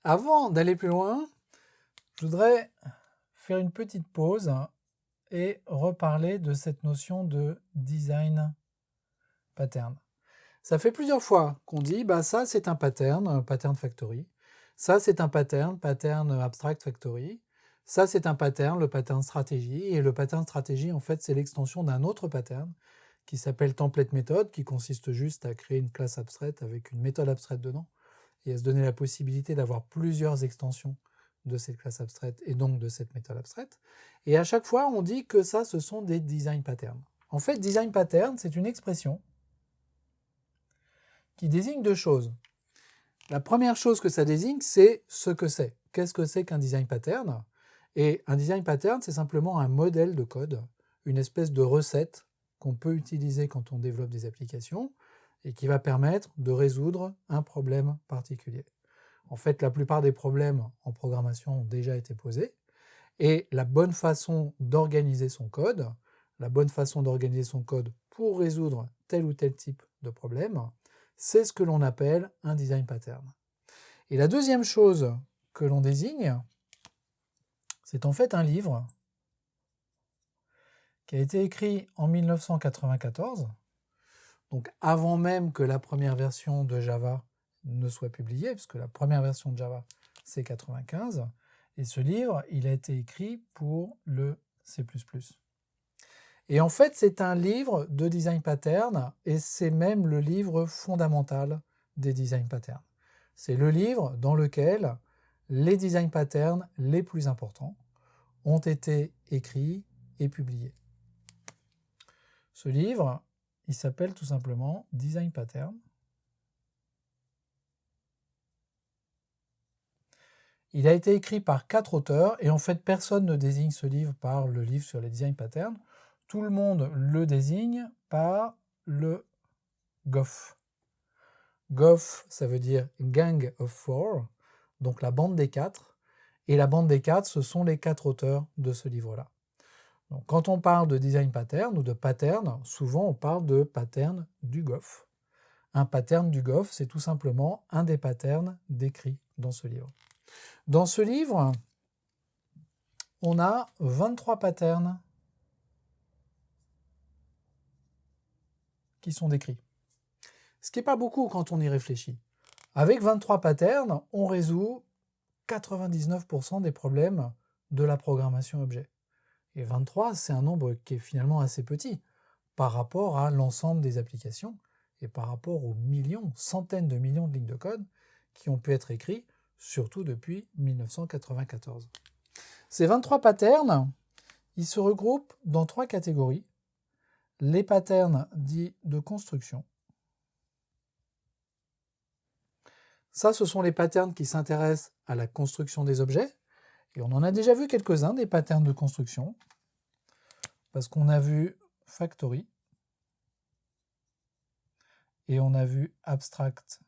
Avant d'aller plus loin, je voudrais faire une petite pause et reparler de cette notion de design pattern. Ça fait plusieurs fois qu'on dit ça c'est un pattern factory. Ça c'est un pattern abstract factory. Ça c'est un pattern, le pattern stratégie. Et le pattern stratégie, en fait, c'est l'extension d'un autre pattern qui s'appelle template méthode, qui consiste juste à créer une classe abstraite avec une méthode abstraite dedans et à se donner la possibilité d'avoir plusieurs extensions de cette classe abstraite et donc de cette méthode abstraite. Et à chaque fois, on dit que ça, ce sont des design patterns. En fait, design pattern, c'est une expression qui désigne deux choses. La première chose que ça désigne, c'est ce que c'est. Qu'est-ce que c'est qu'un design pattern? Et un design pattern, c'est simplement un modèle de code, une espèce de recette qu'on peut utiliser quand on développe des applications et qui va permettre de résoudre un problème particulier. En fait, la plupart des problèmes en programmation ont déjà été posés et la bonne façon d'organiser son code, pour résoudre tel ou tel type de problème, c'est ce que l'on appelle un design pattern. Et la deuxième chose que l'on désigne, c'est en fait un livre qui a été écrit en 1994, donc avant même que la première version de Java ne soit publiée, puisque la première version de Java, c'est 95, et ce livre, il a été écrit pour le C++. Et en fait, c'est un livre de design pattern, et c'est même le livre fondamental des design patterns. C'est le livre dans lequel les design patterns les plus importants ont été écrits et publiés. Ce livre, il s'appelle tout simplement Design Pattern. Il a été écrit par 4 auteurs, et en fait, personne ne désigne ce livre par le livre sur les design patterns. Tout le monde le désigne par le GOF. GOF, ça veut dire Gang of Four, donc la bande des 4. Et la bande des 4, ce sont les 4 auteurs de ce livre-là. Donc, quand on parle de design pattern ou de pattern, souvent on parle de pattern du GOF. Un pattern du GOF, c'est tout simplement un des patterns décrits dans ce livre. Dans ce livre, on a 23 patterns qui sont décrits. Ce qui n'est pas beaucoup quand on y réfléchit. Avec 23 patterns, on résout 99% des problèmes de la programmation objet. Et 23, c'est un nombre qui est finalement assez petit par rapport à l'ensemble des applications et par rapport aux millions, centaines de millions de lignes de code qui ont pu être écrits, surtout depuis 1994. Ces 23 patterns, ils se regroupent dans 3 catégories. Les patterns dits de construction. Ça, ce sont les patterns qui s'intéressent à la construction des objets. Et on en a déjà vu quelques-uns des patterns de construction. Parce qu'on a vu Factory. Et on a vu Abstract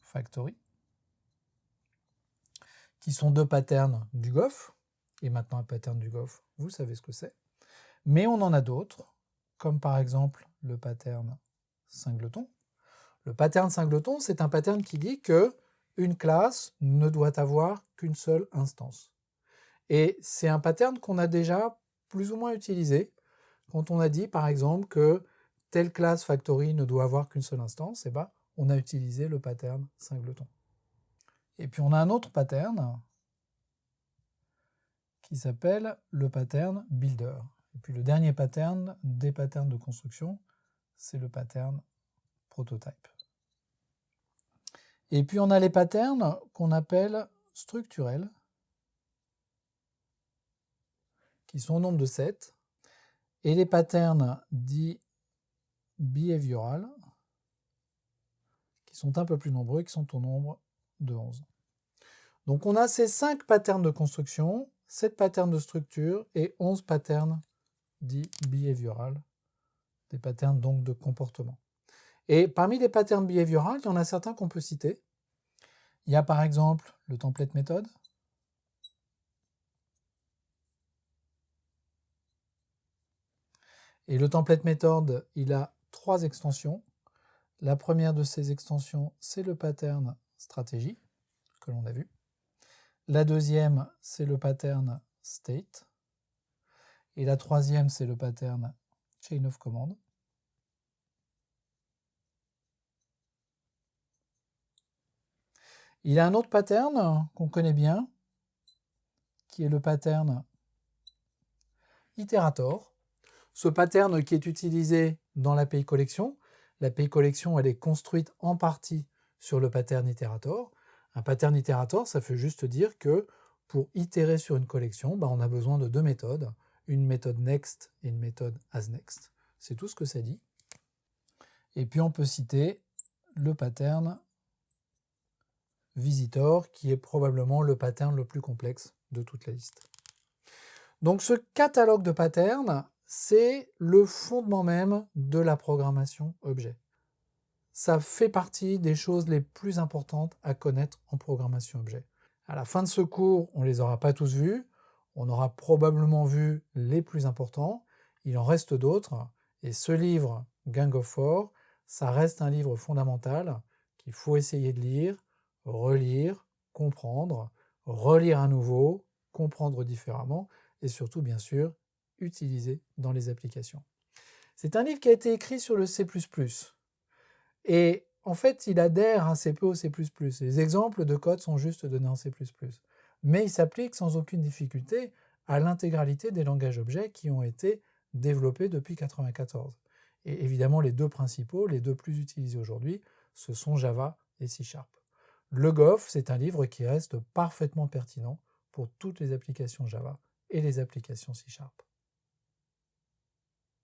Factory. Qui sont 2 patterns du GOF. Et maintenant, un pattern du GOF, vous savez ce que c'est. Mais on en a d'autres, comme par exemple le pattern singleton. Le pattern singleton, c'est un pattern qui dit qu'une classe ne doit avoir qu'une seule instance. Et c'est un pattern qu'on a déjà plus ou moins utilisé quand on a dit, par exemple, que telle classe factory ne doit avoir qu'une seule instance. Et on a utilisé le pattern singleton. Et puis on a un autre pattern qui s'appelle le pattern builder. Et puis le dernier pattern des patterns de construction, c'est le pattern prototype. Et puis on a les patterns qu'on appelle structurels, qui sont au nombre de 7, et les patterns dits behavioral, qui sont un peu plus nombreux, qui sont au nombre de 11. Donc on a ces 5 patterns de construction, 7 patterns de structure et 11 patterns dits behavioral, des patterns donc de comportement. Et parmi les patterns behavioral, il y en a certains qu'on peut citer. Il y a par exemple le template méthode. Et le template méthode, il a 3 extensions. La première de ces extensions, c'est le pattern stratégie. que l'on a vu. La deuxième, c'est le pattern state. Et la troisième, c'est le pattern chain of command. Il y a un autre pattern qu'on connaît bien, qui est le pattern iterator. Ce pattern qui est utilisé dans l'API collection. L'API collection, elle est construite en partie sur le pattern iterator. Un pattern iterator, ça veut juste dire que pour itérer sur une collection, on a besoin de deux méthodes, une méthode next et une méthode asNext. C'est tout ce que ça dit. Et puis on peut citer le pattern visitor, qui est probablement le pattern le plus complexe de toute la liste. Donc ce catalogue de patterns, c'est le fondement même de la programmation objet. Ça fait partie des choses les plus importantes à connaître en programmation objet. À la fin de ce cours, on ne les aura pas tous vus, on aura probablement vu les plus importants, il en reste d'autres, et ce livre, Gang of Four, ça reste un livre fondamental qu'il faut essayer de lire, relire, comprendre, relire à nouveau, comprendre différemment, et surtout, bien sûr, utiliser dans les applications. C'est un livre qui a été écrit sur le C++. Et en fait, il adhère un C peu au C++. Les exemples de code sont juste donnés en C++. Mais il s'applique sans aucune difficulté à l'intégralité des langages objets qui ont été développés depuis 1994. Et évidemment, les deux principaux, les deux plus utilisés aujourd'hui, ce sont Java et C#. Le GOF, c'est un livre qui reste parfaitement pertinent pour toutes les applications Java et les applications C#.